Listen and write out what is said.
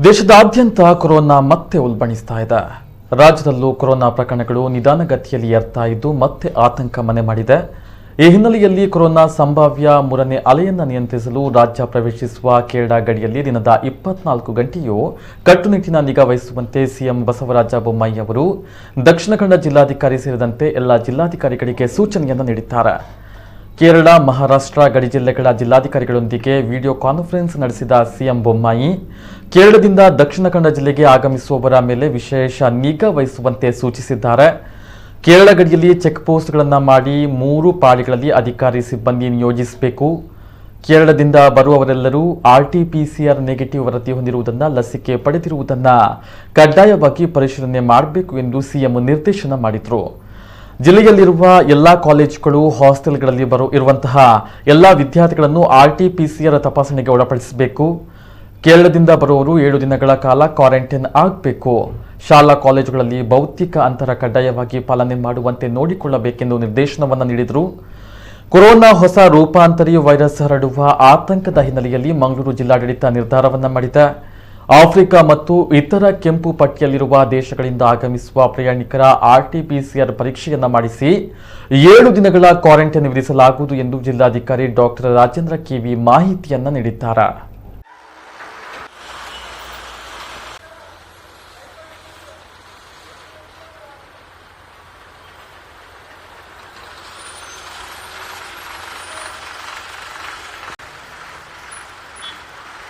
ದೇಶದಾದ್ಯಂತ ಕೊರೋನಾ ಮತ್ತೆ ಉಲ್ಬಣಿಸ್ತಾ ಇದೆ. ರಾಜ್ಯದಲ್ಲೂ ಕೊರೋನಾ ಪ್ರಕರಣಗಳು ನಿಧಾನಗತಿಯಲ್ಲಿ ಏರ್ತಾ ಇದ್ದು ಮತ್ತೆ ಆತಂಕ ಮನೆ ಮಾಡಿದೆ. ಈ ಹಿನ್ನೆಲೆಯಲ್ಲಿ ಕೊರೋನಾ ಸಂಭಾವ್ಯ ಮೂರನೇ ಅಲೆಯನ್ನು ನಿಯಂತ್ರಿಸಲು ರಾಜ್ಯ ಪ್ರವೇಶಿಸುವ ಕೇರಳ ಗಡಿಯಲ್ಲಿ ದಿನದ 24 ಗಂಟೆಯೂ ಕಟ್ಟುನಿಟ್ಟಿನ ನಿಗಾ ವಹಿಸುವಂತೆ ಸಿಎಂ ಬಸವರಾಜ ಬೊಮ್ಮಾಯಿ ಅವರು ದಕ್ಷಿಣ ಕನ್ನಡ ಜಿಲ್ಲಾಧಿಕಾರಿ ಸೇರಿದಂತೆ ಎಲ್ಲ ಜಿಲ್ಲಾಧಿಕಾರಿಗಳಿಗೆ ಸೂಚನೆಯನ್ನು ನೀಡಿದ್ದಾರೆ. ಕೇರಳ, ಮಹಾರಾಷ್ಟ್ರ ಗಡಿ ಜಿಲ್ಲೆಗಳ ಜಿಲ್ಲಾಧಿಕಾರಿಗಳೊಂದಿಗೆ ವಿಡಿಯೋ ಕಾನ್ಫರೆನ್ಸ್ ನಡೆಸಿದ ಸಿಎಂ ಬೊಮ್ಮಾಯಿ ಕೇರಳದಿಂದ ದಕ್ಷಿಣ ಕನ್ನಡ ಜಿಲ್ಲೆಗೆ ಆಗಮಿಸುವವರ ಮೇಲೆ ವಿಶೇಷ ನಿಗಾ ವಹಿಸುವಂತೆ ಸೂಚಿಸಿದ್ದಾರೆ. ಕೇರಳ ಗಡಿಯಲ್ಲಿ ಚೆಕ್ ಪೋಸ್ಟ್ಗಳನ್ನು ಮಾಡಿ 3 ಪಾಳಿಗಳಲ್ಲಿ ಅಧಿಕಾರಿ ಸಿಬ್ಬಂದಿ ನಿಯೋಜಿಸಬೇಕು. ಕೇರಳದಿಂದ ಬರುವವರೆಲ್ಲರೂ RT-PCR ನೆಗೆಟಿವ್ ವರದಿ ಹೊಂದಿರುವುದನ್ನು, ಲಸಿಕೆ ಪಡೆದಿರುವುದನ್ನು ಕಡ್ಡಾಯವಾಗಿ ಪರಿಶೀಲನೆ ಮಾಡಬೇಕು ಎಂದು ಸಿಎಂ ನಿರ್ದೇಶನ ಮಾಡಿದರು. ಜಿಲ್ಲೆಯಲ್ಲಿರುವ ಎಲ್ಲಾ ಕಾಲೇಜುಗಳು, ಹಾಸ್ಟೆಲ್ಗಳಲ್ಲಿ ಇರುವಂತಹ ಎಲ್ಲಾ ವಿದ್ಯಾರ್ಥಿಗಳನ್ನು RT-PCR ತಪಾಸಣೆಗೆ ಒಳಪಡಿಸಬೇಕು. ಕೇರಳದಿಂದ ಬರುವವರು 7 ದಿನಗಳ ಕಾಲ ಕ್ವಾರಂಟೈನ್ ಆಗಬೇಕು. ಶಾಲಾ ಕಾಲೇಜುಗಳಲ್ಲಿ ಭೌತಿಕ ಅಂತರ ಕಡ್ಡಾಯವಾಗಿ ಪಾಲನೆ ಮಾಡುವಂತೆ ನೋಡಿಕೊಳ್ಳಬೇಕೆಂದು ನಿರ್ದೇಶನವನ್ನು ನೀಡಿದರು. ಕೊರೋನಾ ಹೊಸ ರೂಪಾಂತರಿ ವೈರಸ್ ಹರಡುವ ಆತಂಕದ ಹಿನ್ನೆಲೆಯಲ್ಲಿ ಮಂಗಳೂರು ಜಿಲ್ಲಾಡಳಿತ ನಿರ್ಧಾರವನ್ನು ಮಾಡಿದೆ. ಆಫ್ರಿಕಾ ಮತ್ತು ಇತರ ಕೆಂಪು ಪಟ್ಟಿಯಲ್ಲಿರುವ ದೇಶಗಳಿಂದ ಆಗಮಿಸುವ ಪ್ರಯಾಣಿಕರ RT-PCR ಪರೀಕ್ಷೆಯನ್ನು ಮಾಡಿಸಿ 7 ದಿನಗಳ ಕ್ವಾರಂಟೈನ್ ವಿಧಿಸಲಾಗುವುದು ಎಂದು ಜಿಲ್ಲಾಧಿಕಾರಿ ಡಾಕ್ಟರ್ ರಾಜೇಂದ್ರ KV ಮಾಹಿತಿಯನ್ನು ನೀಡಿದ್ದಾರೆ.